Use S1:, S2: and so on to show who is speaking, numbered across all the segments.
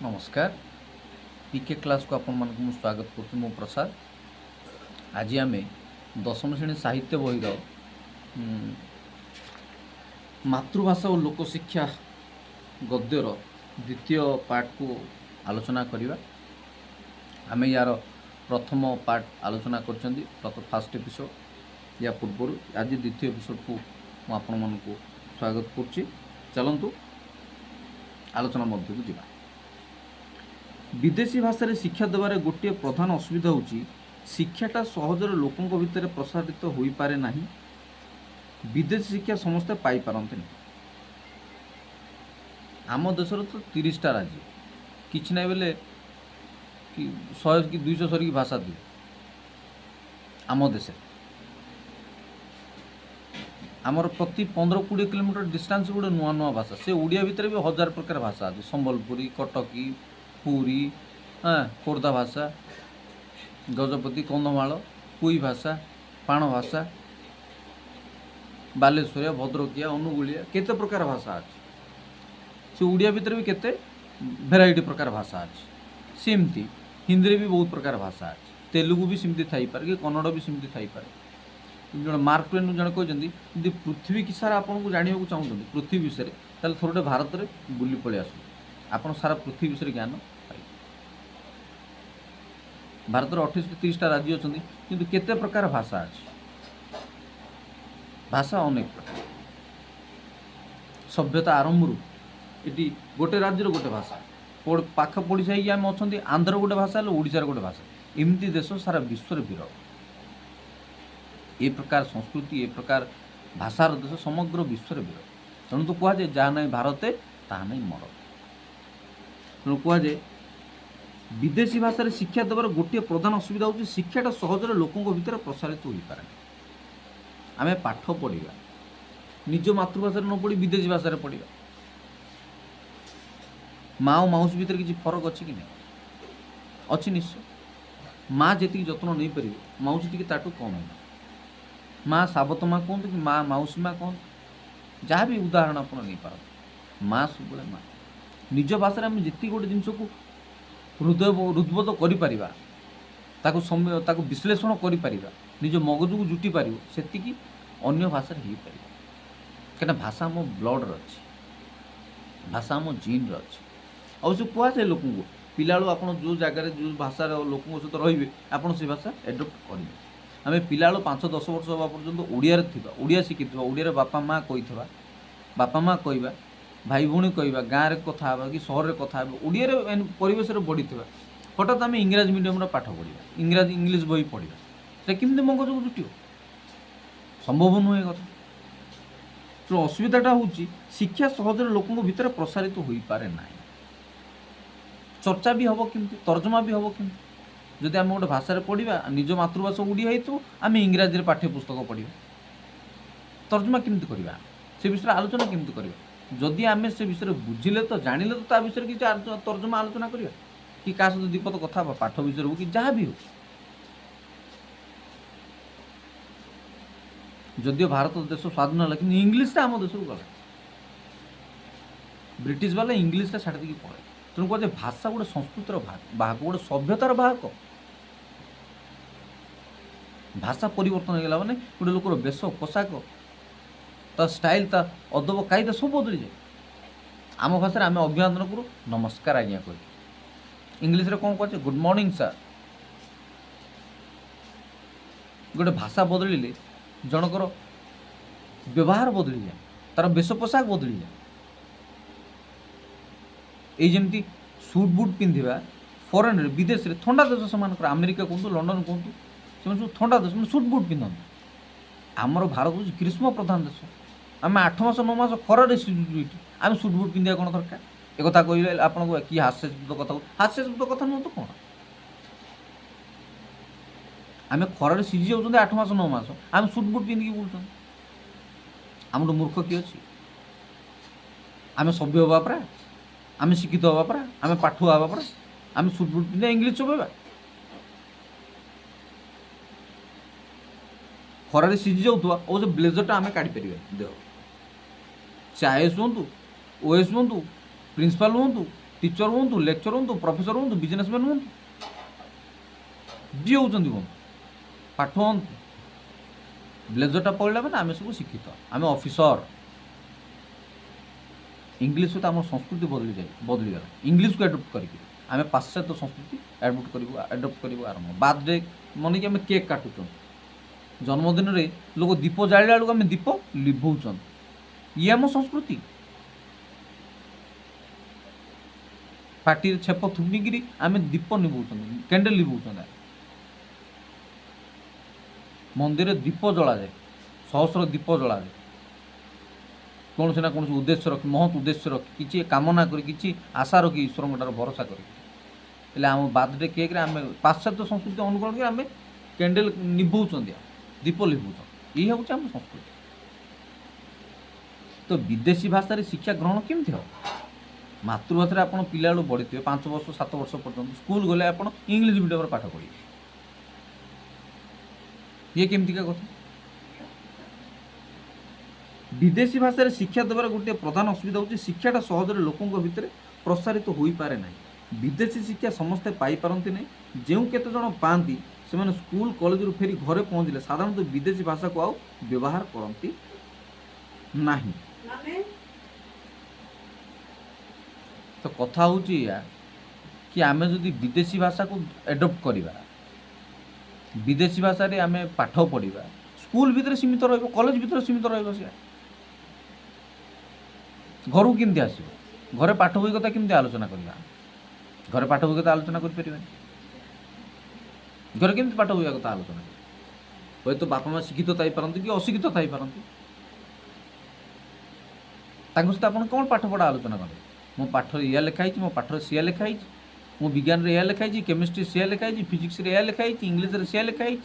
S1: नमस्कार पीके क्लास को आपण मानक मु स्वागत करछु मु प्रसाद। आज आम दशम श्रेणी साहित्य बहीर मातृभाषा और लोकशिक्षा गद्यर द्वितीय पार्ट को आलोचना करवा। आम यार प्रथम पार्ट आलोचना कर फास्ट एपिसोड या पूर्व आज द्वितीय एपिसोड को आपण मानक स्वागत करुच्ची। चलतु आलोचना मध्य को जावा। विदेशी भाषा शिक्षा देवार गोटे प्रधान असुविधा होची शिक्षाटा सहजरे लोकों भितर प्रसारित हो पारे नहीं। विदेशी शिक्षा समस्ते पाई पारंते नहीं। आम देशर तो 30टा राज्य किछि ना बेले कि 100 कि 200 सरी भाषा दिए आम देश आमर प्रति 15-20 किलोमीटर डिस्टेंस गोटे नुआ नुआ भाषा से ओडिया भितर भी 1000 प्रकार भाषा अच्छे। संबलपुरी, कटकी, पुरी, खोर्धा भाषा, गजपति, कंधमाल, कुई भाषा, पाण भाषा, बालेश्वरिया, भद्रकिया, अनुगुलिया केते प्रकार भाषा अच्छे। से ओडिया भितर भी केते भेराइटी प्रकार भाषा अच्छे। सेमती हिंदी भी बहुत प्रकार भाषा अच्छे। तेलुगु भी सेमती थाई पारे कि कन्नड़ भी सेमती थाई पारे। जन मार्क ट्वेन जन कहते यदि पृथ्वी की सारा आपन को जानिया चाहते पृथ्वी विषय ताले थोड़े भारत में बुली पलि आस आप सारा पृथ्वी विषय ज्ञान पाइबे। भारत 28-30टा राज्य अच्छा किंतु केते प्रकार भाषा अच्छे। भाषा अनेक प्रकार सभ्यता आरंभ ये गोटे राज्य गोटे भाषा पाख पड़ोसा आम अच्छा आंध्र गोटे भाषा ओडिशार गोटे भाषा एमती देश सारा विश्व विरल ए प्रकार संस्कृति ए प्रकार भाषार देश समग्र विश्व विरल। तेणु तो कहुए जहाँ ना भारते ता नहीं मर। तेणु कहुए विदेशी भाषा शिक्षा देवार गोटे प्रधान असुविधा होची शिक्षाटा सहजरे लोकों भितर प्रसारित हो पारे। आमे पाठ पढ़ा निज मातृभाषा न पढ़ी विदेशी भाषा पढ़ा माँ और माउस भितर किसी फरक अच्छी कि नहीं अच्छी निश्चय। माँ जी जत्न नहीं पारे माउस टी ताठू कम है। माँ साबत माँ कहते कि माँ माउसी माँ कहते जहाँ भी उदाहरण आप नहीं पार माँ सब माँ निज भाषा आम जी गोटे जिनस को हृदबोध कर समय विश्लेषण कर निज मगज को जुटी पार से अन्य भाषा हो पार कहीं भाषा आम ब्लड अच्छी भाषा आम जीन अच्छी अवश्य कहुए लोक पिला आप जो जगार जो भाषार लोकों सहित रे आप से भाषा एडप्ट करेंगे। आम पिला 5-10 वर्ष हवा पर्यंत ओडिया ओडिया शिखी ओडिया बापा माँ कही बापा माँ कहवा भाई भौणी कहवा गाँव में कथा कि सहर में कथा ओडिया परिवेश बढ़ी हठात आम इंग्राजी मीडियम पाठ पढ़ा इंग्राजी इंग्लीश बही पढ़ा से केमती मगज को जुटिव संभव नुहे कथा। तो असुविधाटा हूँ शिक्षा सहजरे लोकों भितर प्रसारित हो पारे ना। चर्चा भी हम केमती तर्जमा भी हम केमती जदि आम गोटे भाषा पढ़ा निज मातृभाषा ओडिया हो आम इंग्राजी पाठ्यपुस्तक पढ़ा तर्जमा केमती करवा से विषय आलोचना केमती करवा जदि आम से विषय बुझिले तो जानिले तो ता विषय किसी तर्जमा आलोचना करवा कि क्या सहित दीपद कथा पाठ विषय हो कि जहाँ भी हो। जदिव भारत देश स्वाधीन है कि इंग्लीशटा आम देश को गला ब्रिटिश वाला इंग्लीशटा छाड़ देकी पड़े। तेणु कहे भाषा गोटे संस्कृतिर बाहक गोटे सभ्यतार बाहक भाषा परिवर्तन हो गला माने गोटे लोकर बेश पोशाक ता स्टाइल ता अदब कायदा सब बदली जाए। आम भाषा आम अभिवादन करूँ नमस्कार आज्ञा कह इंग्लीश कौन कहे गुड मॉर्निंग सर। गोटे भाषा बदलिले जनकर व्यवहार बदली जाए तार बेश पोशाक बदली जाए। ये जमती सूट बुट पिंधा फरेन विदेश में ठंडा देश से अमेरिका कहतु लंडन कहतु से सब ठंडा देश मैंने सूट बुट पिंधती आमर भारत हूँ ग्रीष्म प्रधान देश आम 8 मास 9 मास खर सीझुँ ये आम सूट बुट पिंधा कौन दरकार एक कथा कहले आपको कि हास्यास्पद कथा हास्यास्पद कथा नुह तो कौन आम खर सीझी जाऊँ 8 मास 9 मास आम सूट बुट पिंधिकी बुलूँ आम मूर्ख किए अच्छी आम सभ्य हवा परा आम शिक्षित हवा परा आम पाठुआ हवा परा आम सूट बुट पिंधा इंग्लीश चबेबा खरारे सीझी जाऊँ और ब्लेजरटा आम काढ़ी पारे देह से आईएएस हूँ ओएस हूँ प्रिंसिपाल हूँ टीचर हूँ लेक्चर हूँ प्रोफेसर हूँ बिजनेसमैन हूँ जी होती हूँ पाठ हूँ ब्लेजरटा पढ़ला मैंने आम सब शिक्षित आम ऑफिसर इंग्लीश सहित आम संस्कृति बदलीगला इंग्लीश को एडप्ट करके आम पाश्चात्य संस्कृति एडप्ट कर आरंभ बार्थडे मन कि आम केक काटुन जन्मदिन में लोग दीप जाड़ा बेलू आम दीप लिभौन ये आम संस्कृति पार्टी छेप थुनिकी आम दीप निभाऊँ कैंडल लिभौन मंदिर दीप जला जाए सहस्र दीप जला जाए कौन से ना कौन उद्देश्य रखी महत उद्देश्य रखी किसी कामना करी आशा रखी ईश्वर भरोसा करें आम बार्थडे केक आम पाश्चात्य संस्कृति अनुकरण कर आम कैंडल निभाऊँ दीप लिभाऊँ ये हूँ आम संस्कृति तो विदेशी भाषा शिक्षा ग्रहण केमती हम मातृभाषा आप पिला बेलू बढ़ी थे 5 वर्ष 7 वर्ष पर्यटन स्कूल गले आप इंग्लीश मीडियम पाठ पढ़े ये केमती का कथा विदेशी भाषा शिक्षा देवार गोटे प्रधान असुविधा होची शिक्षाटा सहजरे लोकों भितर प्रसारित हो पारे ना विदेशी शिक्षा समस्ते पाई पारती नहीं जो केते जन पाती से स्कूल कॉलेज रु फेरी घरे पहुँचले साधारणतः विदेशी भाषा को आउ व्यवहार करती नहीं तो कथा होची या कि आमे जदि विदेशी भाषा को एडप्ट करिबा विदेशी भाषा रे आमे पाठ पढ़िबा स्कूल भीतर सीमित रहइबो कॉलेज भीतर सीमित रहइबो से घर केमती आसो घरे पाठ बही कथा केमती आलोचना करवा घरे पाठ बही कथा आलोचना कर परिबा घर केमती पाठ बही कथा आलोचना कर तो बापा माँ शिक्षित थाई पारंती कि अशिक्षित थाई पारंती तांको सहित आपण कौन पाठ पढ़ा आलोचना करें मो पाठ या लिखाई मो पाठ सी लिखाई मो विज्ञान रे या लिखाई केमिस्ट्री सी लिखाई फिजिक्स रे या लिखाई इंग्लीश रे सी लिखाई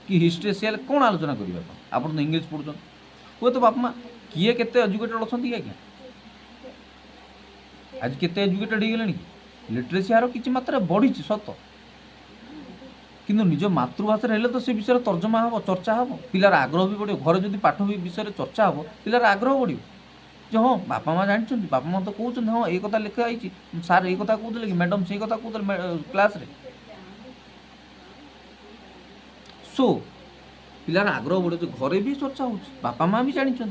S1: कि हिस्ट्री सी कौन आलोचना करेंगे आप तो इंग्लीश पढ़ुन हुए तो बापा माँ किए केते एजुकेटेड अच्छा आज्ञा आज केते एजुकेटेड हो गले कि लिटरेसी हार किसी मात्रा बढ़ी सत किंतु निज मातृभाषा हेले तो से विषय तर्जमा हम चर्चा हम पिलार आग्रह भी बढ़ घर जब पाठ विषय चर्चा हम पिलार आग्रह बढ़ जो हाँ बापा माँ जानते बापा माँ तो कहते हाँ ये कथा लिखाई सार ये कथा कहते कि मैडम से कथा कहते क्लास रे सो पिलार आग्रह बढ़े जो घरे भी चर्चा हो बापा माँ भी जानते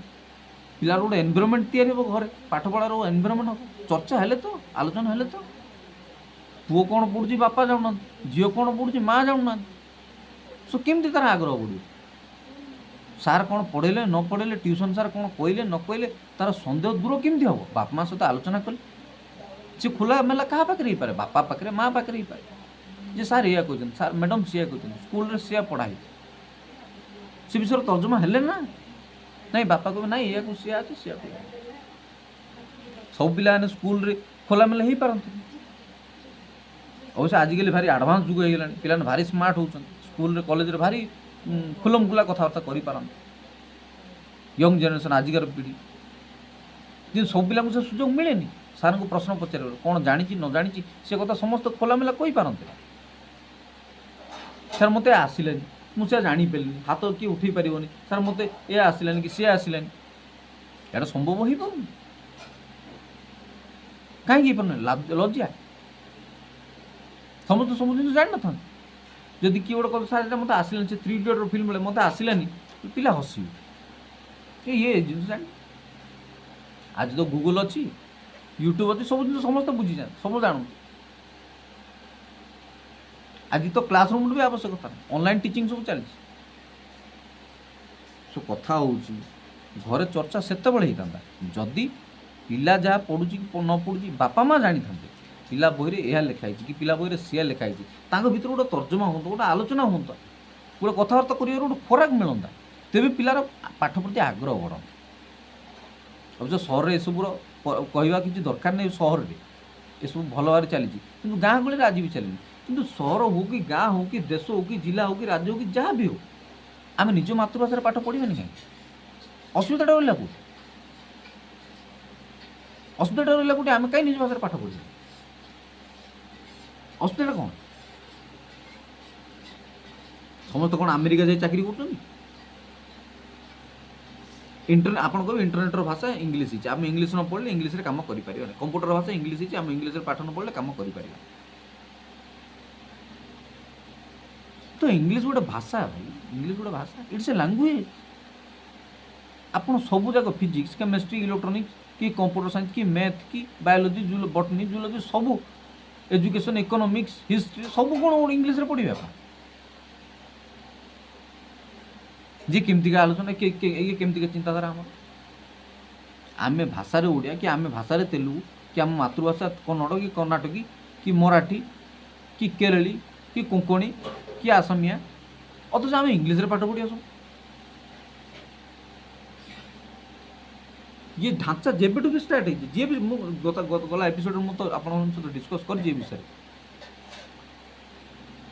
S1: पिलार गोटे एनवायरनमेंट या घरे पाठ पढ़ार एनवायरनमेंट हम चर्चा हेले तो आलोचना हेले तो पुओ कौन पढ़ुची बापा जाऊना झील कौन पढ़ुची माँ जाऊना सो केमती तार आग्रह बढ़ सार कौन पढ़ेले न पढ़ेले ट्यूशन सार कौन कहले न कहले तार सन्देह दूर केमती हम बापा माँ सहित आलोचना कले सी खोला मेला क्या पाखे पारे बापा पाखे माँ पाखे पारे जे सार या कहते सार मैडम सी कहते स्कूल सी पढ़ाई से विषय तर्जमा हेले ना नहीं बापा कहे ना या सी अच्छे सी सब पिला स्कूल रे खोला मेला हो पारती अवश्य आजिकल भारी आडभांस जुग हो पिला भारी स्मार्ट होती स्कूल रे कॉलेज रे भारी खुलम खुला कथबार्ता करपारती यंग जेनेरेशन आजिकार पीढ़ी कि सब पिला से सुजोग मिले सार को प्रश्न पचार कौन जानी न जानी से कथा समस्त खोलामेला कही पारती सर मत आसलानी मुझे जापारे हाथ किए उठे पारनि सर मत ये आसलानी कि सी आसलानी यहाँ संभव हो पार कहीं लज्जा समस्त सब जिन जान न जदि किए गोटे कथा सार मत आसलानी से 3 इडियट फिल्म बेले मत आसलानी पिला हसवे ये जिन जान आज तो गूगल अच्छी यूट्यूब अच्छी सब जिन समस्त बुझी जाए सब जानते आज तो क्लासरूम भी आवश्यकता ऑनलाइन टीचिंग सब चली सो कथा हूँ घरे चर्चा से होता जदि पिला जहाँ पढ़ुची न पढ़ुची बापा माँ जानी था पिला बही यह लिखाई कि पिला बही सी लिखाई भर गोटे तर्जमा हो गोटे आलोचना हूँ गोटे कथबार्ता कर गोटे खोराक मिलता तेज पिलार पाठ प्रति आग्रह बढ़ता अवश्य सहर में सबूर कहवा कि दरकार नहीं सहर में ये सब भल भाव चली कि गाँ गहली आज भी चलनी किंतु सहर हो कि गाँ हो कि देश हो कि जिला हो कि राज्य हो कि जहाँ भी हो आम निज मातृभाषा पाठ पढ़ानी कहीं असुविधा रहा कौट असुविधा रहा कौटे आम कहीं निज भाषा पाठ पढ़ा असुविधा कौन समस्त कौन अमेरिका जाए चाकरी कर ଆପଣ କହିବେ ଇଣ୍ଟରନେଟ୍ର ଭାଷା ଇଂଲିଶ ହେଇଛି, ଆମେ ଇଂଲିଶ ନ ପଢ଼ିଲେ ଇଂଲିଶରେ କାମ କରିପାରିବାନି। କମ୍ପ୍ୟୁଟର ଭାଷା ଇଂଲିଶ ହେଇଛି, ଆମେ ଇଂଲିଶରେ ପାଠ ନ ପଢ଼ିଲେ କାମ କରିପାରିବା। ତ ଇଂଲିଶ ଗୋଟେ ଭାଷା ଭାଇ, ଇଂଲିଶ ଗୋଟେ ଭାଷା, ଇଟ୍ସ ଏ ଲାଙ୍ଗୁଏଜ। ଆପଣ ସବୁ ଯାକ ଫିଜିକ୍ସ, କେମିଷ୍ଟ୍ରି, ଇଲେକ୍ଟ୍ରୋନିକ୍ସ କି କମ୍ପ୍ୟୁଟର ସାଇନ୍ସ କି ମ୍ୟାଥ କି ବାୟୋଲୋଜି, ବଟନି, ଜୁଲୋଜି ସବୁ, ଏଜୁକେସନ୍, ଇକୋନୋମିକ୍ସ, ହିଷ୍ଟ୍ରି ସବୁ କ'ଣ ଇଂଲିଶରେ ପଢ଼ିବେ ଆପଣ? ଯେ କେମିତିକା ଆଲୋଚନା, ଇଏ କେମିତିକା ଚିନ୍ତାଧାରା ଆମର? ଆମେ ଭାଷାରେ ଓଡ଼ିଆ କି ଆମେ ଭାଷାରେ ତେଲୁଗୁ କି ଆମ ମାତୃଭାଷା କନ୍ନଡ଼ କି କର୍ଣ୍ଣାଟକୀ କି ମରାଠୀ କି କେରଳୀ କି କୋଙ୍କଣୀ କି ଆସାମିଆ, ଅଥଚ ଆମେ ଇଂଲିଶରେ ପାଠ ପଢ଼ି ଆସୁ। ଇଏ ଢାଞ୍ଚା ଯେବେଠୁ ବି ଷ୍ଟାର୍ଟ ହେଇଛି, ଯିଏ ବି ମୁଁ ଗଲା ଏପିସୋଡ଼ରେ ମୁଁ ତ ଆପଣଙ୍କ ସହିତ ଡିସ୍କସ୍ କରିଛି ଏ ବିଷୟରେ।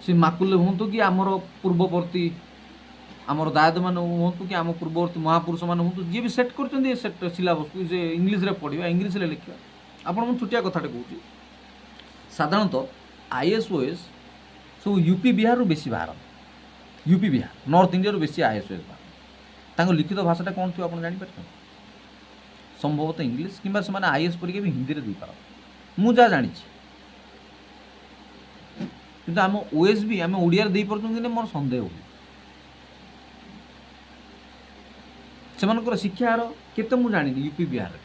S1: ସେ ମାକୁଲେ ହୁଅନ୍ତୁ କି ଆମର ପୂର୍ବବର୍ତ୍ତୀ ଆମର ଦାୟଦମାନେ ହୁଅନ୍ତୁ କି ଆମ ପୂର୍ବବର୍ତ୍ତୀ ମହାପୁରୁଷମାନେ ହୁଅନ୍ତୁ, ଯିଏ ବି ସେଟ୍ କରୁଛନ୍ତି ଏ ସେଟ୍ ସିଲାବସ୍କୁ, ଯେ ଇଂଲିଶରେ ପଢ଼ିବା, ଇଂଲିଶରେ ଲେଖିବା। ଆପଣ ମୁଁ ଛୋଟିଆ କଥାଟେ କହୁଛି, ସାଧାରଣତଃ IAS OAS ସବୁ ୟୁପି ବିହାରରୁ ବେଶୀ ବାହାରନ୍ତି। ୟୁପି ବିହାର, ନର୍ଥ ଇଣ୍ଡିଆରୁ ବେଶୀ IAS OAS ବାହାରନ୍ତି। ତାଙ୍କ ଲିଖିତ ଭାଷାଟା କ'ଣ ଥିବ ଆପଣ ଜାଣିପାରୁଛନ୍ତି? ସମ୍ଭବତଃ ଇଂଲିଶ, କିମ୍ବା ସେମାନେ IAS ପରୀକ୍ଷା ବି ହିନ୍ଦୀରେ ଦେଇପାରନ୍ତି, ମୁଁ ଯାହା ଜାଣିଛି। କିନ୍ତୁ ଆମ OAS ବି ଆମେ ଓଡ଼ିଆରେ ଦେଇପାରୁଛନ୍ତି କି ମୋର ସନ୍ଦେହ ହୁଏ। ସେମାନଙ୍କର ଶିକ୍ଷା ହାର କେତେ ମୁଁ ଜାଣିନି ୟୁପି ବିହାରରେ,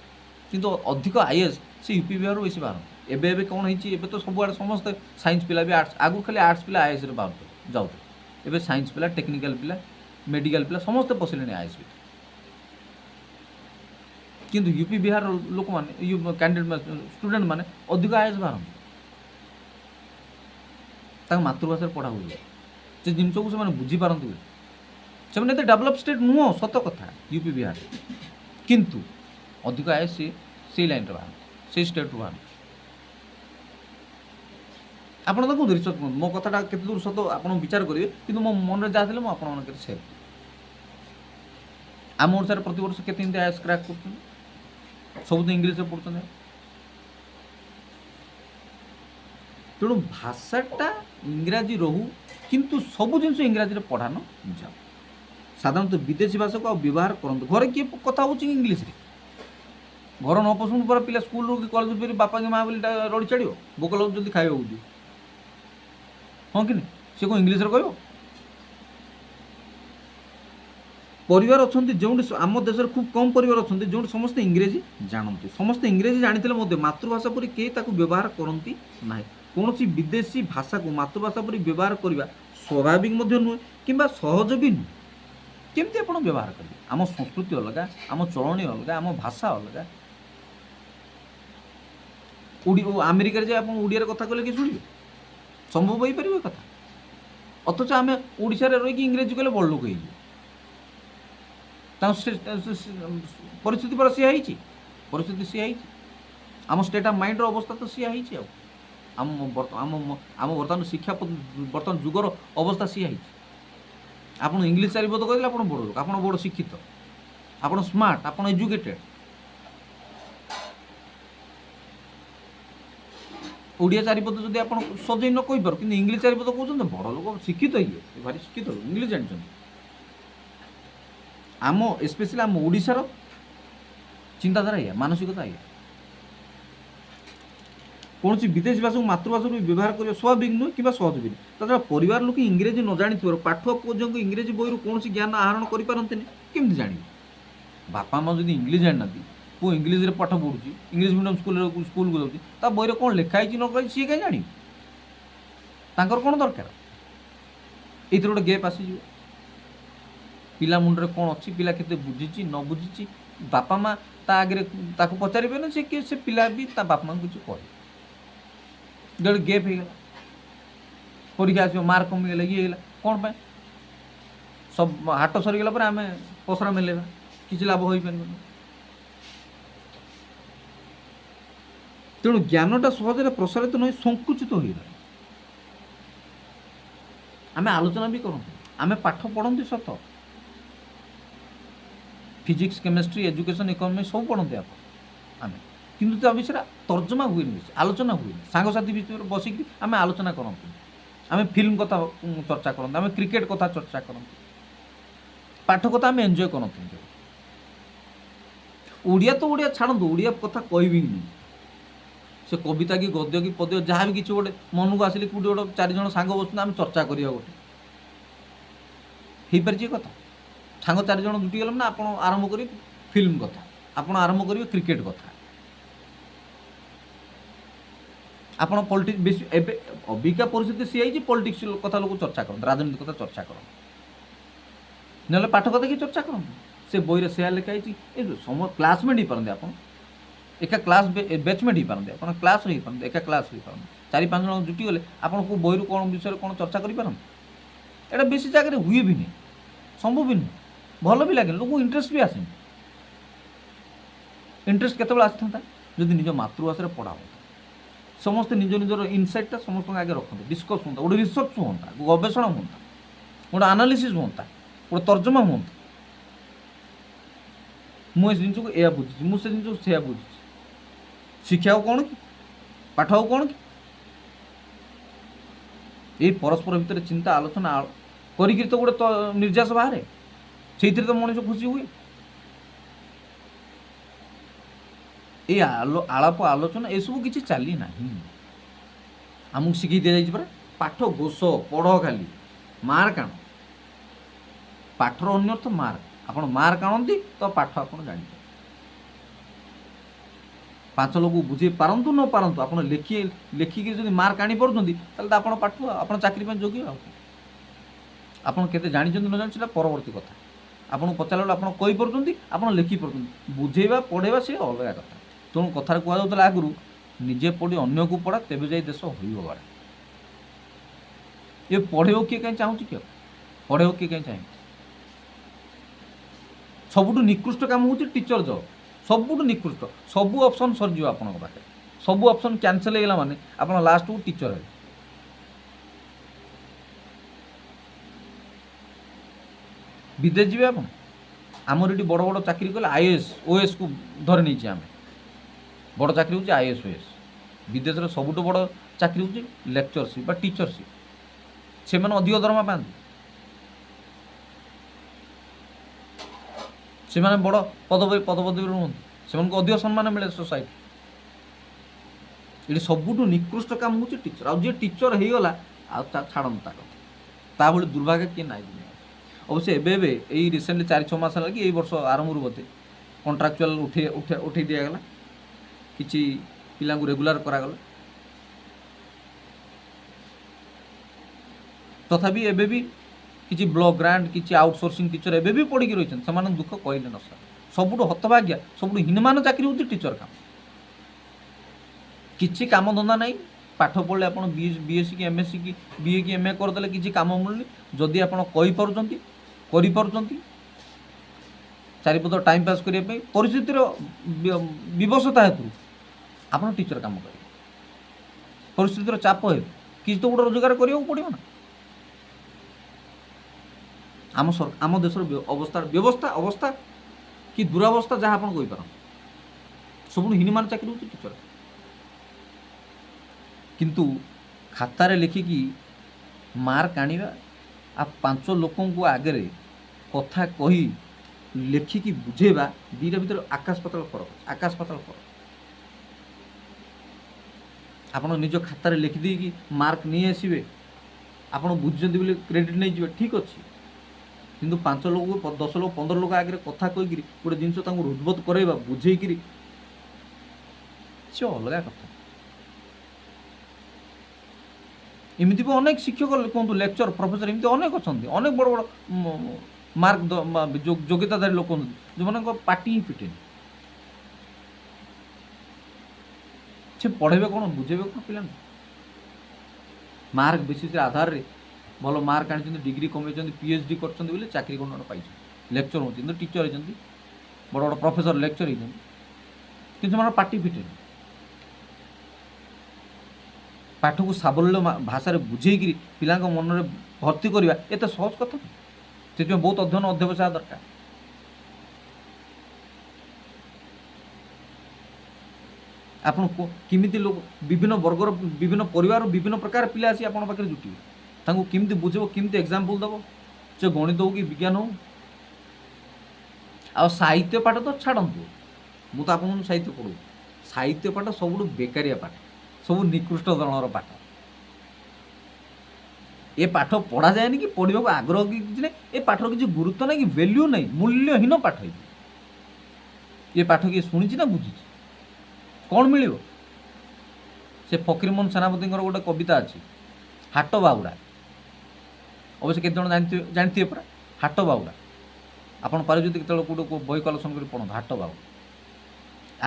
S1: କିନ୍ତୁ ଅଧିକ IAS ସେ ୟୁପି ବିହାରରୁ ବେଶୀ ବାହାରନ୍ତି। ଏବେ କ'ଣ ହେଇଛି, ଏବେ ତ ସବୁଆଡ଼େ ସମସ୍ତେ ସାଇନ୍ସ ପିଲା ବି ଆର୍ଟ୍ସ, ଆଗରୁ ଖାଲି ଆର୍ଟ୍ସ ପିଲା IASରେ ବାହାରୁଥିଲେ ଯାଉଥିଲେ, ଏବେ ସାଇନ୍ସ ପିଲା, ଟେକ୍ନିକାଲ ପିଲା, ମେଡ଼ିକାଲ ପିଲା ସମସ୍ତେ ପଶିଲେଣି IAS ଭିତରେ। କିନ୍ତୁ ୟୁପି ବିହାରର ଲୋକମାନେ, କ୍ୟାଣ୍ଡିଡେଟ୍ ଷ୍ଟୁଡେଣ୍ଟ ମାନେ ଅଧିକ IAS ବାହାରନ୍ତି। ତାଙ୍କ ମାତୃଭାଷାରେ ପଢ଼ା ହୁଏ, ସେ ଜିନିଷକୁ ସେମାନେ ବୁଝିପାରନ୍ତି ବୋଲି। ସେମାନେ ଏତେ ଡେଭଲପ୍ ଷ୍ଟେଟ୍ ନୁହଁ, ସତ କଥା ୟୁପି ବିହାର, କିନ୍ତୁ ଅଧିକ IAS ସେଇ ଲାଇନ୍ରେ ବାହାରନ୍ତି, ସେଇ ଷ୍ଟେଟ୍ରୁ ବାହାରନ୍ତି। ଆପଣ ତାକୁ ରିସର୍ଚ୍ଚ କରନ୍ତୁ, ମୋ କଥାଟା କେତେ ଦୂର ସତ ଆପଣ ବିଚାର କରିବେ, କିନ୍ତୁ ମୋ ମନରେ ଯାହା ଥିଲେ ମୁଁ ଆପଣମାନଙ୍କ ସେୟାର କରିବି। ଆମ ଓଡ଼ିଶାରେ ପ୍ରତିବର୍ଷ କେତେ ଏମିତି IAS କ୍ରାକ୍ କରୁଛନ୍ତି, ସବୁ ତ ଇଂଲିଶରେ ପଢ଼ୁଛନ୍ତି। ତେଣୁ ଭାଷାଟା ଇଂରାଜୀ ରହୁ, କିନ୍ତୁ ସବୁ ଜିନିଷ ଇଂରାଜୀରେ ପଢ଼ାନ ଯାଉ। ସାଧାରଣତଃ ବିଦେଶୀ ଭାଷାକୁ ଆଉ ବ୍ୟବହାର କରନ୍ତୁ। ଘରେ କିଏ କଥା ହେଉଛି କି ଇଂଲିଶରେ? ଘର ନ ପସନ୍ଦ ପରେ ପିଲା ସ୍କୁଲରୁ କି କଲେଜରୁ ଫେରି ବାପା କି ମା ବୋଲି ରଡ଼ି ଛାଡ଼ିବ, ଭୋକ ଲାଗୁଛି ଯଦି ଖାଇବାକୁ ଦିଅ, ହଁ କି ନାହିଁ? ସେ କ'ଣ ଇଂଲିଶରେ କହିବ? ପରିବାର ଅଛନ୍ତି ଯେଉଁଠି, ଆମ ଦେଶରେ ଖୁବ୍ କମ୍ ପରିବାର ଅଛନ୍ତି ଯେଉଁଠି ସମସ୍ତେ ଇଂରେଜୀ ଜାଣନ୍ତି। ସମସ୍ତେ ଇଂରେଜୀ ଜାଣିଥିଲେ ମଧ୍ୟ ମାତୃଭାଷା ପରି କେହି ତାକୁ ବ୍ୟବହାର କରନ୍ତି ନାହିଁ। କୌଣସି ବିଦେଶୀ ଭାଷାକୁ ମାତୃଭାଷା ପରି ବ୍ୟବହାର କରିବା ସ୍ୱାଭାବିକ ମଧ୍ୟ ନୁହେଁ, କିମ୍ବା ସହଜ ବି ନୁହେଁ। କେମିତି ଆପଣ ବ୍ୟବହାର କରିବେ? ଆମ ସଂସ୍କୃତି ଅଲଗା, ଆମ ଚଳଣି ଅଲଗା, ଆମ ଭାଷା ଅଲଗା। ଆମେରିକାରେ ଯାଇ ଆପଣ ଓଡ଼ିଆରେ କଥା କହିଲେ କିଏ ଶୁଣିବେ? ସମ୍ଭବ ହେଇପାରିବ ଏ କଥା? ଅଥଚ ଆମେ ଓଡ଼ିଶାରେ ରହିକି ଇଂରେଜୀ କହିଲେ ବଡ଼ ଲୋକ ହେଇଯିବ। ତାଙ୍କ ପରିସ୍ଥିତି ପରା ସିଏ ହେଇଛି, ପରିସ୍ଥିତି ସିଏ ହେଇଛି, ଆମ ଷ୍ଟେଟ୍ ଅଫ୍ ମାଇଣ୍ଡର ଅବସ୍ଥା ତ ସିଏ ହେଇଛି। ଆଉ ଆମ ବର୍ତ୍ତମାନ ଶିକ୍ଷା, ବର୍ତ୍ତମାନ ଯୁଗର ଅବସ୍ଥା ସିଏ ହେଇଛି। ଆପଣ ଇଂଲିଶ ଚାରିପଦ କହିଲେ ଆପଣ ବଡ଼ ଲୋକ, ଆପଣ ବଡ଼ ଶିକ୍ଷିତ, ଆପଣ ସ୍ମାର୍ଟ, ଆପଣ ଏଜୁକେଟେଡ୍। ଓଡ଼ିଆ ଚାରିପଦ ଯଦି ଆପଣ ସଜେଇ ନ କହିପାରୁ, କିନ୍ତୁ ଇଂଲିଶ ଚାରିପଦ କହୁଛନ୍ତି, ବଡ଼ ଲୋକ, ଶିକ୍ଷିତ, ଇଏ ଭାରି ଶିକ୍ଷିତ ଲୋକ, ଇଂଲିଶ ଜାଣିଛନ୍ତି। ଆମ ଏସ୍ପେଶାଲି ଆମ ଓଡ଼ିଶାର ଚିନ୍ତାଧାରା ଏଇଆ, ମାନସିକତା ଏଇଆ। କୌଣସି ବିଦେଶୀ ଭାଷାକୁ ମାତୃଭାଷା ରୂପେ ବ୍ୟବହାର କରିବା ସ୍ୱାଭାବିକ ନୁହେଁ, କିମ୍ବା ସହଜ ବି ନୁହେଁ। ତାଛଡ଼ା ପରିବାର ଲୋକ ଇଂରେଜୀ ନ ଜାଣିଥିବାରୁ ପାଠୁଆ ପୁଅ ଝିଅଙ୍କୁ ଇଂରେଜୀ ବହିରୁ କୌଣସି ଜ୍ଞାନ ଆହରଣ କରିପାରନ୍ତିନି। କେମିତି ଜାଣିବେ? ବାପା ମା ଯଦି ଇଂଲିଶ ଜାଣିନାହାନ୍ତି, ପୁଅ ଇଂଲିଶରେ ପାଠ ପଢ଼ୁଛି, ଇଂଲିଶ ମିଡ଼ିୟମ୍ ସ୍କୁଲକୁ ଯାଉଛି, ତା ବହିରେ କ'ଣ ଲେଖା ହେଇଛି ନ କହିଛି ସିଏ କାହିଁ ଜାଣିବେ? ତାଙ୍କର କ'ଣ ଦରକାର? ଏଇଥିରେ ଗୋଟେ ଗ୍ୟାପ୍ ଆସିଯିବ। ପିଲା ମୁଣ୍ଡରେ କ'ଣ ଅଛି, ପିଲା କେତେ ବୁଝିଛି ନ ବୁଝିଛି, ବାପା ମା ତା ଆଗରେ ତାକୁ ପଚାରିବେନି, ସେ ପିଲା ବି ତା ବାପା ମାଙ୍କୁ କିଛି କହିବେ। ଗୋଟେ ଗ୍ୟାପ୍ ହେଇଗଲା, ପରୀକ୍ଷା ଆସିବ, ମାର୍କ କମିଗଲା, ଇଏ ହେଇଗଲା, କ'ଣ ପାଇଁ? ସବୁ ହାଟ ସରିଗଲା ପରେ ଆମେ ପସରା ମେଲେଇବା, କିଛି ଲାଭ ହୋଇପାରିବନି। ତେଣୁ ଜ୍ଞାନଟା ସହଜରେ ପ୍ରସାରିତ ନହେଇ ସଙ୍କୁଚିତ ହୋଇଗଲା। ଆମେ ଆଲୋଚନା ବି କରନ୍ତୁ, ଆମେ ପାଠ ପଢ଼ନ୍ତି ସତ, ଫିଜିକ୍ସ, କେମିଷ୍ଟ୍ରି, ଏଜୁକେସନ୍, ଇକୋନୋମିକ୍ସ ସବୁ ପଢ଼ନ୍ତି ଆପଣ, ଆମେ, କିନ୍ତୁ ତା ବିଷୟରେ ତର୍ଜମା ହୁଏନି, ବେଶୀ ଆଲୋଚନା ହୁଏନି। ସାଙ୍ଗସାଥି ଭିତରେ ବସିକି ଆମେ ଆଲୋଚନା କରନ୍ତି, ଆମେ ଫିଲ୍ମ କଥା ଚର୍ଚ୍ଚା କରନ୍ତି, ଆମେ କ୍ରିକେଟ୍ କଥା ଚର୍ଚ୍ଚା କରନ୍ତି, ପାଠ କଥା ଆମେ ଏନ୍ଜୟ କରନ୍ତି। ओडिया तो ओडिया छाड़ू ओडिया कथा कहबी नहीं से कविता कि गद्य कि पद्य जहाँ भी किसी गोटे मन को आसिले कौटे गोटे 4 जन सांग बस आम चर्चा करा गोटे हो पारे कथा सांग 4 जन जुटी गल ना आप आरंभ करेंगे फिल्म कथा आप आरंभ करेंगे क्रिकेट कथा आपड़ पॉलिटिक्स बेस एबे अबिका परिस्थिति सी आई पॉलिटिक्स कथा लोग चर्चा करते राजनीति कथा चर्चा करते ना पाठ कथा कि चर्चा करते से बही से लिखाई सम क्लासमेट ही पारते आप एका क्लास बैचमेट ही पारते आप क्लास हो पारते एका क्लास हो पारते 4-5 जन जुटी गले आपन को बही कौन विषय कौन चर्चा करें एटा बेसी जगह हुए भी नहीं संभव भी नहीं भल भी लगे लोक इंटरेस्ट भी आसे इंटरेस्ट केतबेले आसता जदि निज मातृभाषा पढ़ा होता समस्ते निज निजर इनसाइटा समस्त आगे रखते डिस्कस होता गोटे रिसर्च होता गवेषणा होता गोटे आनालीसिस होता गोटे तर्जमा होता मुझे जिन को यह बुझी मुझे जिन से बुझी शिक्षा कौन कि पाठ कौन कि ये परस्पर भितर चिंता आलोचना करी तो गोटे निर्यास बाहर से तो मनुष्य खुशी हुए ये आलाप आलोचना ये सब किसी चली ना आमको शिखी दि जाए पाठ घोष पढ़ खाली मार्क आण पाठर अन्य अर्थ मार्क आप मार्क आणती तो पाठ आप जान 5 लोग बुझे पारंतु न पारंतु आप लेखिकी जो मार्क आनी पार्टी आप पाठ आप चाकरी जोग्य आप केते जानी न जानी परवर्ती कथा आपको पचार आप कही पार्टी आप लिखि पार्टी बुझेवा पढ़ेवा से अलग कथा तेणु कथार कहला आगु निजे पढ़ी अन्न को पढ़ा तेज जाए देश हो गड़ा ये पढ़े किए कहीं चाहूँ कि पढ़े किए कहीं चाहे सबुठ निकृष्ट काम हूँ टीचर जॉब सबुठ निकृष्ट सबू ऑप्शन सरज आप सबू ऑप्शन कैंसल होगा माने आप लास्ट को टीचर है विदेश जी आप आमर ये बड़ बड़ चाकरी कले आईएएस ओएस को धरी नहीं आम बड़ चाकरी हूँ आईएएस ओएस विदेश में सबुठ बड़ चाकरी हूँ लेक्चरशिप टीचरशिप से मैंने अधिक दरमा पाती से मैंने बड़ पदपदवी रुहत से अधिक सम्मान मिले सोसाइटी ये सबुठ निकृष्ट काम हूँ टीचर आज जी टीचर हो गला छाड़ता कथा भाई दुर्भाग्य किए ना अवश्य एवं यही रिसेंटली 4-6 मास है कि वर्ष आरंभ बोधे कंट्राक्चुअल उठे दिगला किसी पिला रेगुलर करागला तथापि एबे भी किसी ब्लॉक ग्रांट किसी आउटसोर्सिंग टीचर एबे भी पढ़ी रही से दुख कहले न सर सबुठ हतभाग्या सबुठ हीनमान चाकरी हूँ टीचर काम किसी काम धंदा ना पाठ पढ़ले आप बीएससी की एमएससी की बीए की एमए करदे किसी काम मिलूनी जदि आप करें 4 पद टाइम पास करने परिस्थितिर विवशता हेतु आप टीचर काम करेंगे परिस्थितिर चाप है किसी तो गोटे रोजगार करा पड़ो ना आम देश अवस्था व्यवस्था अवस्था कि दुरावस्था जहाँ आप कहीपर सब हीनमान चाकरी हूँ टीचर किंतु खातार लिखिकी मार्क आनिबा आप 5 लोकों को आगे कथा कही लेखिकी बुझेबा दीटा भीतर आकाश पाताल फरक आकाश पाताल फरक आपन निज खातार लिखिदी कि मार्क नहीं आसबे आपन बुझुचंती बोली क्रेडिट नहीं जिवे ठीक अच्छे किंतु 5 लोग 10 लोग 15 लोग आगे कथा कहीकि गोटे जिनस हृदबोध करवा बुझेकि से अलग कथा इमती भी अनेक शिक्षक कहतु लेक्चर प्रोफेसर इमती अनेक अच्छा अनेक बड़ बड़ मार्क योग्यताधारी लोक जो मान पार्टी ही फिटे से पढ़े कौन बुझे कौन पिला मार्क बेसिस आधार रे भल मार्क आनी डिग्री कमे पीएचडी कर चाकरी कौन पाई लेक्चर हो टीचर होती बड़ बड़ प्रोफेसर लेक्चर होती पार्टी फिटे पाठ को साबल्य भाषा बुझेक पिला मन में भर्ती करवा एत सहज कथा से बहुत अध्ययन अध्यवसाय दरकार आपन किमिति लोग विभिन्न वर्गर विभिन्न परिवार विभिन्न प्रकार पिला आसी आपन पाखे जुटे तांको किमिति बुझेबो किमिति एग्जांपल दबो से गणित हो कि विज्ञान हो आ साहित्य पाठ तो छाड़ंतु ମୁଁ ତ ଆପଣଙ୍କୁ ସାହିତ୍ୟ ପଢ଼ୁଛି। ସାହିତ୍ୟ ପାଠ ସବୁଠୁ ବେକାରିଆ ପାଠ, ସବୁ ନିକୃଷ୍ଟ ଧରଣର ପାଠ। ଏ ପାଠ ପଢ଼ାଯାଏନି କି ପଢ଼ିବାକୁ ଆଗ୍ରହ କିଛି ନାହିଁ। ଏ ପାଠର କିଛି ଗୁରୁତ୍ୱ ନାହିଁ କି ଭ୍ୟାଲ୍ୟୁ ନାହିଁ, ମୂଲ୍ୟହୀନ ପାଠ। ଏ ପାଠ କିଏ ଶୁଣିଛି ନା ବୁଝିଛି? କ'ଣ ମିଳିବ? ସେ ଫକୀରମୋହନ ସେନାପତିଙ୍କର ଗୋଟେ କବିତା ଅଛି, ହାଟ ବାହୁଡ଼ା। ଅବଶ୍ୟ କେତେ ଜଣ ଜାଣିଥିବେ ପରା ହାଟ ବାହୁଡ଼ା। ଆପଣ ପାରେ ଯଦି କେତେବେଳେ କେଉଁଠି ବହି କଲେକ୍ସନ୍ କରି ପଢ଼ନ୍ତୁ ହାଟ ବାହୁଡ଼ା।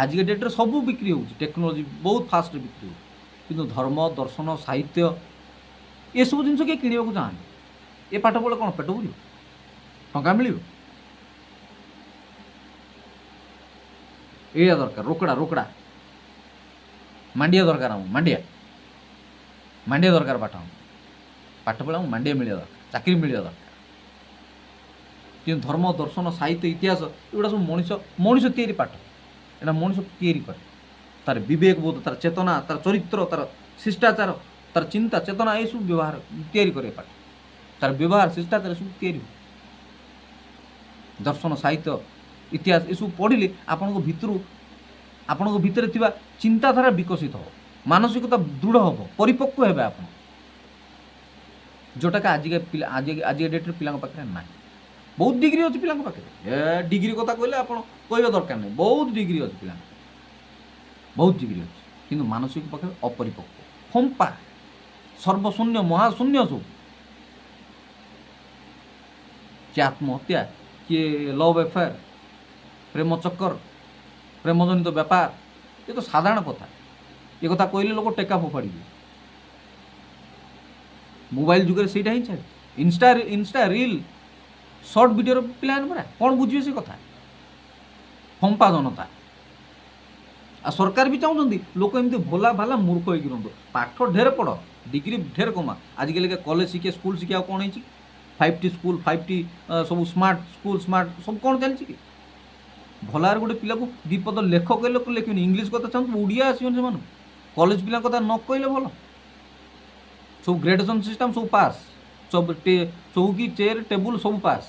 S1: ଆଜିକା ଡେଟ୍ରେ ସବୁ ବିକ୍ରି ହେଉଛି, ଟେକ୍ନୋଲୋଜି ବହୁତ ଫାଷ୍ଟରେ ବିକ୍ରି ହେଉଛି, କିନ୍ତୁ ଧର୍ମ, ଦର୍ଶନ, ସାହିତ୍ୟ ଏସବୁ ଜିନିଷ କିଏ କିଣିବାକୁ ଚାହାନ୍ତି? ଏ ପାଠ ପଢ଼ିଲେ କ'ଣ ପେଟ ପୁରିବ? ଟଙ୍କା ମିଳିବ? ଏଇଆ ଦରକାର। ରୋକଡ଼ା ମାଣ୍ଡିଆ ଦରକାର। ଆମକୁ ମାଣ୍ଡିଆ ଦରକାର। ପାଠ ପଢ଼ିଲେ ଆମକୁ ମାଣ୍ଡିଆ ମିଳିବା ଦରକାର, ଚାକିରି ମିଳିବା ଦରକାର। କିନ୍ତୁ ଧର୍ମ, ଦର୍ଶନ, ସାହିତ୍ୟ, ଇତିହାସ ଏଗୁଡ଼ା ସବୁ ମଣିଷ ତିଆରି ପାଠ। ଏଇଟା ମଣିଷ ତିଆରି କରେ। ତାର ବିବେକବୋଧ, ତାର ଚେତନା, ତାର ଚରିତ୍ର, ତାର ଶିଷ୍ଟାଚାର, ତାର ଚିନ୍ତା ଚେତନା ଏସବୁ ତିଆରି କରେ ପାଠ। ତାର ବ୍ୟବହାର, ଶିଷ୍ଟାଚାର ସବୁ ତିଆରି ହୁଏ। ଦର୍ଶନ, ସାହିତ୍ୟ, ଇତିହାସ ଏସବୁ ପଢ଼ିଲେ ଆପଣଙ୍କ ଭିତରେ ଥିବା ଚିନ୍ତାଧାରା ବିକଶିତ ହେବ, ମାନସିକତା ଦୃଢ଼ ହେବ, ପରିପକ୍ୱ ହେବେ ଆପଣ, ଯେଉଁଟାକି ଆଜିକା ଡେଟ୍ରେ ପିଲାଙ୍କ ପାଖରେ ନାହିଁ। ବହୁତ ଡିଗ୍ରୀ ଅଛି ପିଲାଙ୍କ ପାଖରେ। ଡିଗ୍ରୀ କଥା କହିଲେ ଆପଣ କହିବା ଦରକାର ନାହିଁ। ବହୁତ ଡିଗ୍ରୀ ଅଛି ପିଲାଙ୍କ, ବହୁତ ଡିଗ୍ରୀ ଅଛି, କିନ୍ତୁ ମାନସିକ ପାଖରେ ଅପରିପକ୍ୱ, ଫମ୍ପା, ସର୍ବଶୂନ୍ୟ, ମହାଶୂନ୍ୟ ସବୁ। କିଏ ଆତ୍ମହତ୍ୟା, କିଏ ଲଭ୍ ଆଫେୟାର, ପ୍ରେମ ଚକ୍କର, ପ୍ରେମଜନିତ ବ୍ୟାପାର, ଏ ତ ସାଧାରଣ କଥା। ଏ କଥା କହିଲେ ଲୋକ ଟେକା ଫୋପାଡ଼ିବେ। ମୋବାଇଲ ଯୁଗରେ ସେଇଟା ହିଁ ଚାଲିଛି। ଇନଷ୍ଟା ରିଲ୍, ସର୍ଟ ଭିଡ଼ିଓର ପିଲାମାନେ ପରା କ'ଣ ବୁଝିବେ ସେ କଥା? ଫମ୍ପା ଜନତା। ଆଉ ସରକାର ବି ଚାହୁଁଛନ୍ତି ଲୋକ ଏମିତି ଭୋଲା ଭାଲା ମୂର୍ଖ ହେଇକି ରୁହନ୍ତୁ। ପାଠ ଢେର ପଢ଼, ଡିଗ୍ରୀ ଢେର କମା। ଆଜିକାଲି କଲେଜ ଶିଖିବା, ସ୍କୁଲ ଶିଖିବା ଆଉ କ'ଣ ହେଇଛି? 5T ସ୍କୁଲ, 5T ସବୁ ସ୍ମାର୍ଟ ସ୍କୁଲ, ସ୍ମାର୍ଟ ସବୁ କ'ଣ ଚାଲିଛି କି? ଭଲାରେ ଗୋଟେ ପିଲାକୁ ଦୁଇପଦ ଲେଖ କହିଲେ ଲେଖିବନି। ଇଂଲିଶ କଥା ଚାହୁଁଛୁ, ଓଡ଼ିଆ ଆସିବନି ସେମାନଙ୍କୁ। କଲେଜ ପିଲାଙ୍କ କଥା ନ କହିଲେ ଭଲ। ସବୁ ଗ୍ରେଡେସନ୍ ସିଷ୍ଟମ୍ ସବୁ ପାସ୍, ସବୁ ଚୌକି, ଚେୟାର, ଟେବୁଲ ସବୁ ପାସ୍।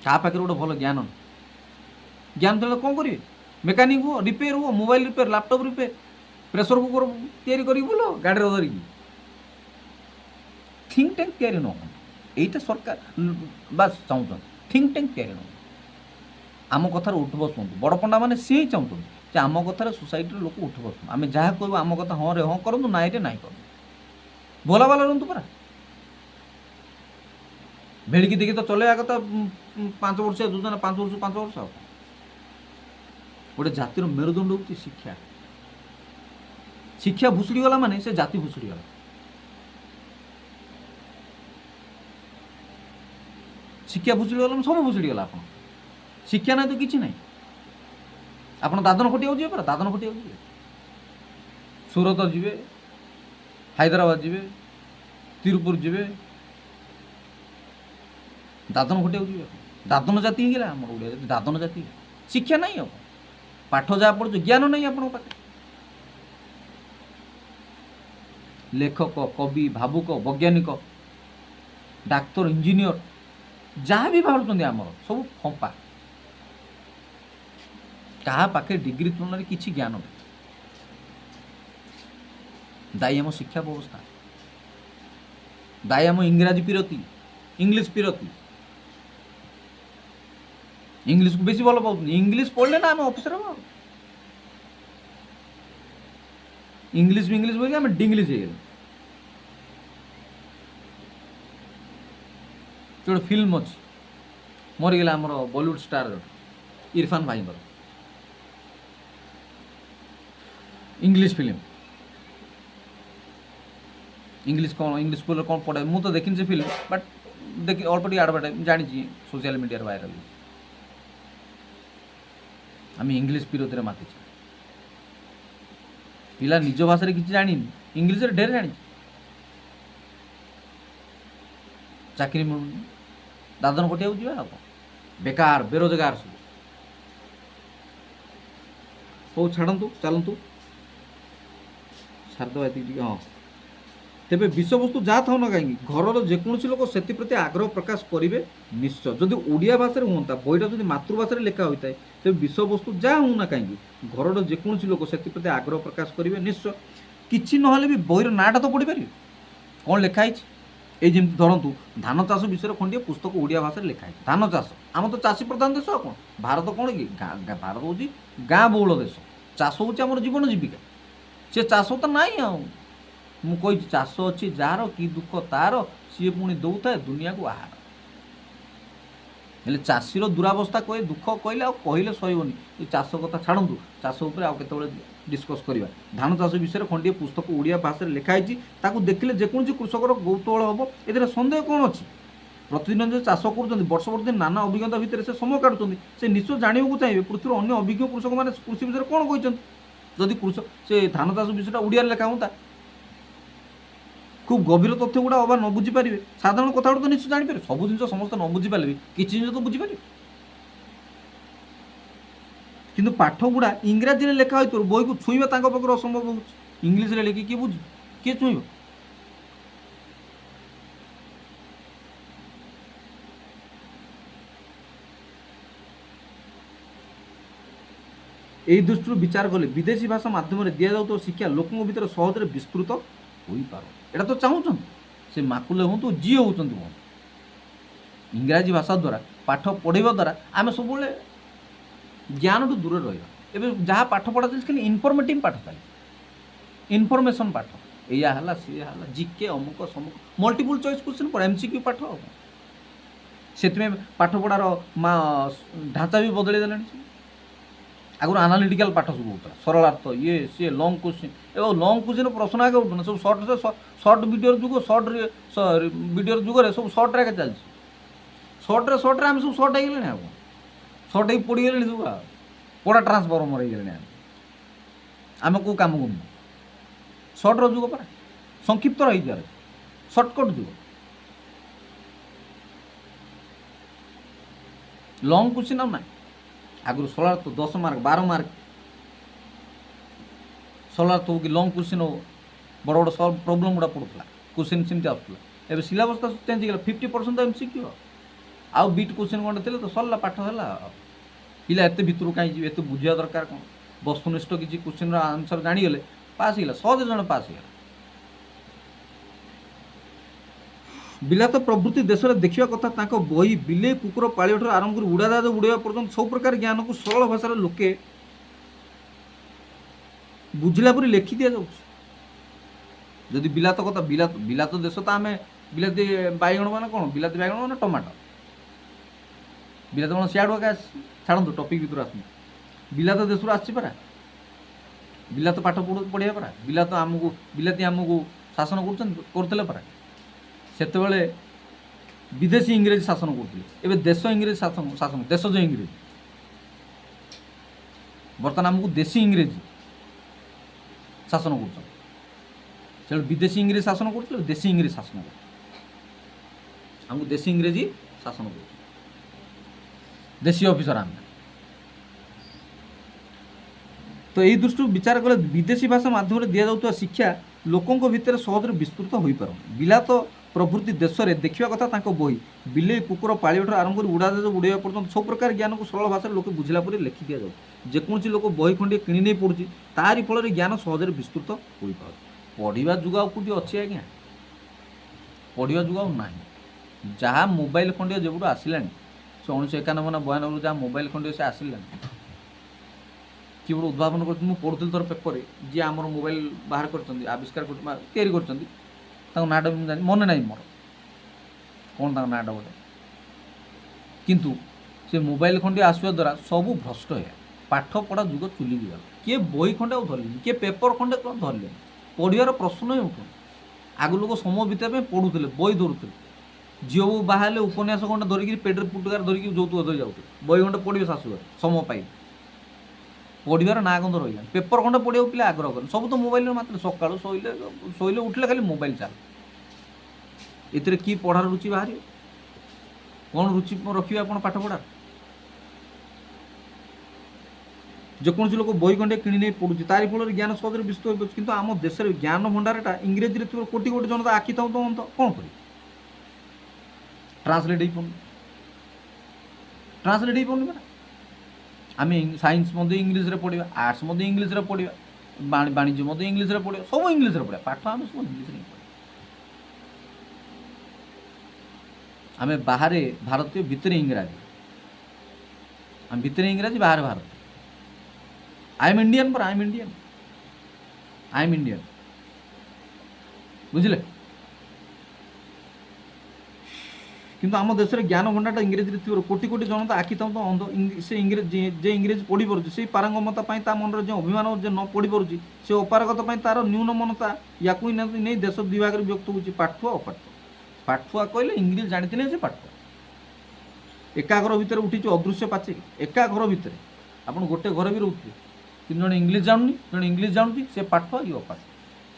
S1: କାହା ପାଖରେ ଗୋଟେ ଭଲ ଜ୍ଞାନ ଥିଲେ କ'ଣ କରିବେ? ମେକାନିକ୍ ହୁଅ, ରିପେୟାର ହୁଅ, mobile repair, laptop repair, pressure cooker ତିଆରି କରିକି ବୁଲ ଗାଡ଼ିରେ ଧରିକି। ଥିଙ୍କ ଟ୍ୟାଙ୍କ ତିଆରି ନ ହୁଅ। ଏଇଟା ସରକାର ବାସ୍ ଚାହୁଁଛନ୍ତି, ଥିଙ୍କ ଟ୍ୟାଙ୍କ ତିଆରି ନ ହୁଅ। ଆମ କଥାରେ ଉଠ ବସୁଛନ୍ତି। ବଡ଼ ପଣ୍ଡାମାନେ ସିଏ ହିଁ ଚାହୁଁଛନ୍ତି ଯେ ଆମ କଥାରେ ସୋସାଇଟିର ଲୋକ ଉଠ ବସନ୍ତୁ। ଆମେ ଯାହା କହିବୁ ଆମ କଥା ହଁରେ ହଁ କରନ୍ତୁ, ନାଇଁରେ ନାଇଁ କରନ୍ତୁ। ଭୋଲା ଭାଲା ରୁହନ୍ତୁ ପରା। ଭେଳିକି ଦେଖି ତ ଚଲେଇବା କଥା 5 ବର୍ଷିଆ ଯୋଜନା, 5 ବର୍ଷ। ଆଉ ଗୋଟେ ଜାତିର ମେରୁଦଣ୍ଡ ହେଉଛି ଶିକ୍ଷା। ଶିକ୍ଷା ଭୁଷୁଡ଼ି ଗଲା ମାନେ ସେ ଜାତି ଭୁଷୁଡ଼ି ଗଲା। ଶିକ୍ଷା ଭୁଷୁଡ଼ି ଗଲା ମାନେ ସବୁ ଭୁଷୁଡ଼ି ଗଲା। ଆପଣ ଶିକ୍ଷା ନାହିଁ ତ କିଛି ନାହିଁ। ଆପଣ ଦାଦନ ଖଟିବାକୁ ଯିବେ ପରା, ଦାଦନ ଖଟିବାକୁ ଯିବେ, ସୁରତ ଯିବେ, ହାଇଦ୍ରାବାଦ ଯିବେ, ତିରୁପୁର ଯିବେ, ଦାଦନ ଖଟିବାକୁ ଯିବେ। ଦାଦନ ଜାତି ହେଇଗଲା ଆମର ଓଡ଼ିଆ ଜାତି, ଦାଦନ ଜାତି। ଶିକ୍ଷା ନାହିଁ, ଆଉ ପାଠ ଯାହା ପଢ଼ୁଛ ଜ୍ଞାନ ନାହିଁ ଆପଣଙ୍କ ପାଖରେ। ଲେଖକ, କବି, ଭାବୁକ, ବୈଜ୍ଞାନିକ, ଡାକ୍ତର, ଇଞ୍ଜିନିୟର ଯାହା ବି ବାହାରୁଛନ୍ତି ଆମର ସବୁ ଫମ୍ପା। କାହା ପାଖରେ ଡିଗ୍ରୀ ତୁଳନାରେ କିଛି ଜ୍ଞାନ ନାହିଁ। ଦାୟୀ ଆମ ଶିକ୍ଷା ବ୍ୟବସ୍ଥା, ଦାୟୀ ଆମ ଇଂରାଜୀ ପିରତି, ଇଂଲିଶ ପିରତି। ଇଂଲିଶକୁ ବେଶୀ ଭଲ ପାଉଛନ୍ତି। ଇଂଲିଶ ପଢ଼ିଲେ ନା ଆମେ ଅଫିସର ହବ। ଇଂଲିଶ ବୋଲିକି ଆମେ ଡିଂଲିଶ ହେଇଗଲେ। ଗୋଟେ ଫିଲ୍ମ ଅଛି, ମରିଗଲା ଆମର ବଲିଉଡ ଷ୍ଟାର ଇରଫାନ ଭାଇଙ୍କର, ଇଂଲିଶ ଫିଲ୍ମ। ଇଂଲିଶ ସ୍କୁଲରେ କ'ଣ ପଢ଼େ ମୁଁ ତ ଦେଖିନି ସେ ଫିଲ୍ମ, ବଟ୍ ଅଳ୍ପ ଟିକେ ଆଡ଼ଭାର୍ଟାଇଜ ଜାଣିଛି, ସୋସିଆଲ ମିଡ଼ିଆରେ ଭାଇରାଲ ହେଇଛି। ଆମେ ଇଂଲିଶ ବିରୋଧରେ ମାତିଛୁ। ପିଲା ନିଜ ଭାଷାରେ କିଛି ଜାଣିନି, ଇଂଲିଶରେ ଢେର ଜାଣିଛି। ଚାକିରି ମିଳୁନି, ଦାଦନ ଖଟିବାକୁ ଯିବା ଆଉ କ'ଣ? ବେକାର, ବେରୋଜଗାର ସବୁ। ହଉ ଛାଡ଼ନ୍ତୁ, ଚାଲନ୍ତୁ, ସାରିଦେବା ଏତିକି ଟିକେ। ହଁ। तेबे विषयवस्तु जहाँ थाउ ना कहीं घर जेकोसी लोक से प्रति आग्रह प्रकाश करेंगे निश्चय जदि ओडिया भाषा हूँ बईटा जब मातृभाषा लिखा होता है तेज विषयवस्तु जहाँ हूँ ना कहीं घर जेकोसी लोक से प्रति आग्रह प्रकाश करेंगे निश्चय किसी ना भी बईर नाटा तो पढ़ी पारे कौन लिखाई ये जमी धरतु धान चाष विषय खंडे पुस्तक ओडिया भाषा लिखाई धान चाष आम तो चाषी प्रधान देश कौन भारत कौन कि भारत हूँ गाँ बहुल देश चाष हूँ आम जीवन जीविका सी चाष तो ना मु कही चाष अच्छी जार कि दुख तार सी पुणी दौता है दुनिया को आहार हेल्ले चाषीर दुरावस्था कहे दुख कहले आ कहले सहबनी ये चाष कथा छाड़ू चाष उपर आउ केत डिस्कस करवा धान चाष विषय खंडे पुस्तक ओडिया भाषा लिखाई ताकू देखिले जेकोसी कृषकर कौतूहल हम ए सन्देह कौन अच्छी प्रतिदिन जो चाष कर वर्ष प्रतिदिन नाना अभिज्ञता भितर से समय काटुच्च से निश्चय जानवाक चाहिए पृथ्वी अन्य अभिज्ञ कृषक मैंने कृषि विषय कौन कहते जदि कृषक से धान चाष विषयटा ओडिया लेखा होता खूब गभीर तथ्य गुड़ा अबा न बुझीपारे साधारण कथा गुड़ा तो निश्चय जापर सब जिन समस्त न बुझीपारे भी किसी जिन तो बुझीपारे किंतु पाठ गुड़ा इंग्राजी में लेखा हो बही को छुईवा पाखे असंभव हो इंग्लीश लिखी किए बुझ किए छुईब यही दृष्टि विचार कले विदेशी भाषा माध्यम दि जाऊ शिक्षा लोकों भीतर सहजरे विस्तृत हो पार एटा तो चाहूँ से माकुले हूँ जी होती हूँ इंग्राजी भाषा द्वारा पाठ पढ़ाइबा द्वारा आम सब ज्ञान टू दूर रहा जहाँ पाठ पढ़ा चलती खाली इनफर्मेटिव पाठ चले इनफर्मेशन पाठ या है सी है जिके अमुक समुक मल्टीपल चॉइस क्वेश्चन पढ़ा एमसीक्यू पाठ से पाठ पढ़ार ढांचा भी बदल देला आगुरी आनालिटिकल पाठ सब होता सरलार्थ ये सी लंग क्वेश्चन एवं लंग क्वेश्चन प्रश्न आगे उठुना सब सर्ट वीडियो जुग सर्ट वीडियो जुगे सब सर्ट आगे चलती सर्ट्रे आम सब सर्ट हो गले सर्ट हो पड़गले सब पढ़ा ट्रांसफर्मर हो गले आम कौ कम कर सर्ट्र जुग परा संक्षिप्त रही जाए सर्टकट जुग लंग क्वेश्चन ना आगुरी सरलार्थ 10 मार्क 12 मार्क सरलार्थ हो कि लंग क्वेश्चन हो बड़ बड़ सल्व प्रोब्लेम गुड़ा पड़ूला क्वेश्चन सेमती आसूला एवं सिलेबस तो चेंज हो 50% तो एमसीक्यू आउ बीट क्वेश्चन कौन थे तो सरला पाठ है पिला एत भितर कहीं जी एत बुझा दरकार कौन वस्तुनिष्ठ किसी क्वेश्चन आंसर जाणीगले पास हो सहज जन पास हो बिलात प्रभृति देश में देखा कथा बही बिले कुकुर पालिया ठार आरंभ कर उड़ाजाहाज उड़ाइवा पर्यंत सब प्रकार ज्ञान को सरल भाषा लोके बुझला परी लेखि दि जादी बिलात कथा बिलात देश तो आम बिलाती बैगण मान कौन बिलाती बैगण मान टमाटो बिलात कौन सियाड़ू आगे छाड़ू टपिक भर आस बिलात देश आसपरा बिलात पाठ पढ़िया परा बिलात आमको बिलाती आमको शासन करते परा सेतबेले विदेशी इंग्रेजी शासन करते देश इंग्रेजी शासन देश जो इंग्रेजी बर्तमान आमको देशी इंग्रेजी शासन कर विदेशी इंग्रेजी शासन करते देशी इंग्रेजी शासन कर आमको देशी इंग्रेजी शासन कर देशी ऑफिसर आम तो यही दृष्टि विचार कले विदेशी भाषा माध्यम दि जाऊा शिक्षा लोकों भितर सहज विस्तृत हो पार बिलात प्रभृति देश में देखा कथा बही बिले कुकुर पालिया ठार आरंभ कर उड़ाजाहाज उड़ाइवा पर्यंत सब प्रकार ज्ञान को सरल भाषा लोक बुझला पर लिखि दि जाए जेकोसी लोक बही खंडे किणी नहीं पड़ुची तारी फल ज्ञान सहज विस्तृत हो पार पढ़ा जुग आउटी अच्छी आज्ञा पढ़ा जुग आना जहाँ मोबाइल खंडे जब आसला से 1991 ना 92 जहाँ मोबाइल खंडे से आसला कि गोटे उद्भावन कर पढ़ुली थोर पेपर जी आम मोबाइल बाहर कर आविष्कार कर नाटा मन ना मोर कौन नाटा गोटे किंतु से मोबाइल खंडे आसवा द्वारा सब भ्रष्ट है पाठ पढ़ा जुग चुली गला किए बही खंडे धरले किए पेपर खंडे कौन धरले पढ़ार प्रश्न ही उठुन आग लोग समय बिताई पढ़ुले बही धरुले झील बो बाहर उपन्यास खंडे धरिकी पेटर पुटकार धरिकी যৌতুক धरी जाऊे बही खंडे पढ़े शाशुघर समय पाई पढ़ार ना गंध रही पेपर खंडे पढ़ा पिला आग्रह कर सब तो मोबाइल मात्र सका शोले उठले खाली मोबाइल चल ये कि पढ़ार रुचि बाहर कौन रुचि रखिए आप पाठ पढ़ार ଯେକୌଣସି ଲୋକ ବହି ଖଣ୍ଡେ କିଣି ନେଇ ପଢ଼ୁଛି ତାରି ଫଳରେ ଜ୍ଞାନ ସହଜରେ ବିସ୍ତୃତ ହୋଇପାରୁଛି। କିନ୍ତୁ ଆମ ଦେଶରେ ଜ୍ଞାନ ଭଣ୍ଡାରଟା ଇଂରେଜୀରେ ଥିବା କୋଟି କୋଟି ଜନତା ଆଖି ଥାଉ ତ ଅନ୍ଧ କ'ଣ କରିବେ? ଟ୍ରାନ୍ସଲେଟ୍ ହେଇପାରୁନି, ଟ୍ରାନ୍ସଲେଟ୍ ହେଇପାରୁନି ପରା। ଆମେ ସାଇନ୍ସ ମଧ୍ୟ ଇଂଲିଶରେ ପଢ଼ିବା, ଆର୍ଟ୍ସ ମଧ୍ୟ ଇଂଲିଶରେ ପଢ଼ିବା, ବାଣିଜ୍ୟ ମଧ୍ୟ ଇଂଲିଶରେ ପଢ଼ିବା, ସବୁ ଇଂଲିଶରେ ପଢ଼ିବା, ପାଠ ଆମେ ସବୁ ଇଂଲିଶରେ ହିଁ ପଢ଼ିବା। ଆମେ ବାହାରେ ଭାରତୀୟ, ଭିତରେ ଇଂରାଜୀ, ଆମେ ଭିତରେ ଇଂରାଜୀ, ବାହାରେ ଭାରତ। आई एम इंडियन पर I am Indian, I am Indian, बुझे। किंतु आम देश में ज्ञान भंडारटा इंग्रेजी थी कोटी कोटी जनता आखि तो अंध से इंग्रेजी जे इंग्रेजी पढ़ी पार्टी से पारंगमता जो मन जो अभिमान जो न पढ़ी पार्टी से अपारगता तार न्यून मनता या नहीं देश विभाग विभक्त हो पाठुआ अपाठुआ। पाठुआ कहले इंग्रेजी जानी से पाठुआ। एका घर भितर उठी अदृश्य पाचेरी, एका घर भितर आप गोटे घर भी रोचे कि जन इंग्लीश जानूनी जन इंग्लीश जानूँ से पाठुआ ये अपाठुआ।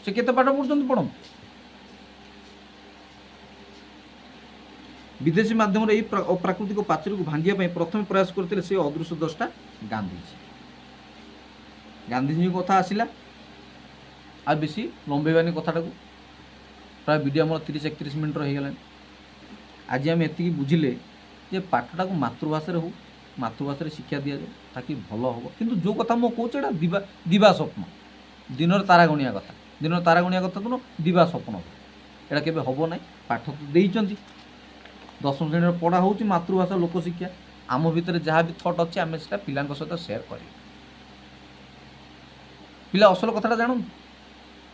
S1: से केते पाठ पढ़ुं पढ़ विदेशी माध्यम यही अप्राकृतिक पाचेरी को भांगिया प्रथम प्रयास करते से अदृश्य दृष्टा गांधीजी। गांधीजी कथा आसला आ बेसी लंबेबानी कथाटा को प्राय वीडियो मोर 30-31 मिनट होगला। आज आम एति बुझिले जे पाठटा को मातृभाषा हो, मातृभाषा शिक्षा दि जाए ताकि भल हम। किंतु जो कथा मो कहूँ दिवा दिवा स्वप्न, दिन तारा गणिया कथा, दिन तारा गणिया कथा तो दिवा स्वप्न एटा केबे हबो नै। पाठ तो देइचंती 10वीं श्रेणी पढ़ा हो मातृभाषा लोक शिक्षा, आम भितर जहाँ भी थट अच्छे आम से पिला सहित सेयार कर पिला असल कथा जानू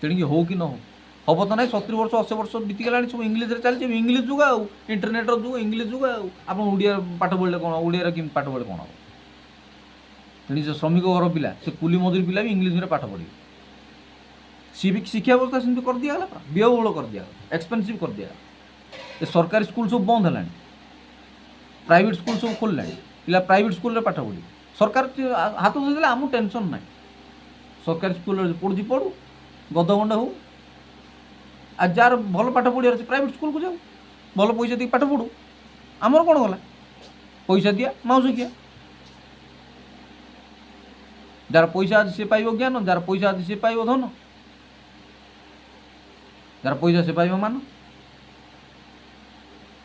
S1: तेणिक हो कि न हो हम तो ना 70 वर्ष 80 वर्ष बीतीगला सब इंग्लीश चलती। इंग्लीश जुग आ इंटरनेट जुग, इंग्लीश जुग आप ओडिया पाठ पढ़ले कौन, ओडिया कि पाठ पढ़े कौन हम। तेणु से श्रमिक घर पिला से कुली मजूरी पिला भी इंग्लीश में पाठ पढ़े। सी भी शिक्षा व्यवस्था सेमती कर दिया व्ययबहुल कर दिया, एक्सपेंसिव कर दिया। ये सरकारी स्कूल सब बंद है, प्राइवेट स्कूल सब खोल पिला प्राइवेट स्कूल पाठ पढ़ी। सरकार हाथ धोदे आम टेंशन ना, सरकारी स्कूल पढ़ुची पढ़ू गदगंड हो। आज जार भल पाठ पढ़ियार अच्छे प्राइवेट स्कूल को जाऊ, भल पैसा दी पाठ पढ़ू। आमर कौन गला पैसा दिया माउस किया, जार पैसा आज से पाइब ज्ञान, जार पैसा आज से पाइब धन, जार पैसा से पाइब मान,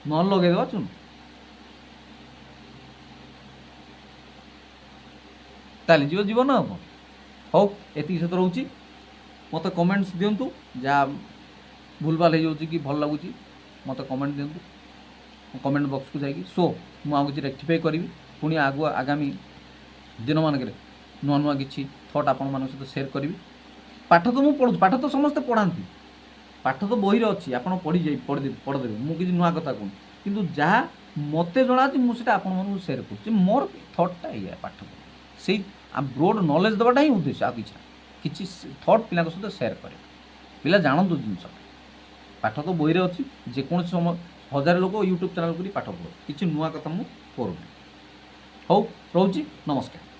S1: न लगेदेवा चुन। ताली जीव जीवन हम हो एति सहित रोची। मत कमेंट्स दिंतु जहाँ भूलभाल हो कि भल लगुच मत कमेंट दिंतु कमेंट बॉक्स को जाकि। सो मुझे रेक्टिफाई करी पुणी आगुआ आगामी दिन मानक नुआ नुआ किसी थट आपण मान सहित सेयार करी। पाठ तो मुझे पढ़ू, पाठ तो समस्ते पढ़ाती, पाठ तो बही अच्छी आप पढ़देवे मुझे नुआ कथा कहूँ। किंतु जहाँ मत जना मुझे आपण सेयार कर मोर थटटा ये पाठ से ब्रोड नॉलेज देवाटा ही उद्देश्य। आ किसी थट पिला सहित सेयार करे पिला जानतु जिनस। पाठ तो बही अच्छी जेकोसी समय 1000 लोक यूट्यूब चैनल कर पाठ पढ़ किसी नुआ कथा मुझे करूँ। हौ रोची नमस्कार।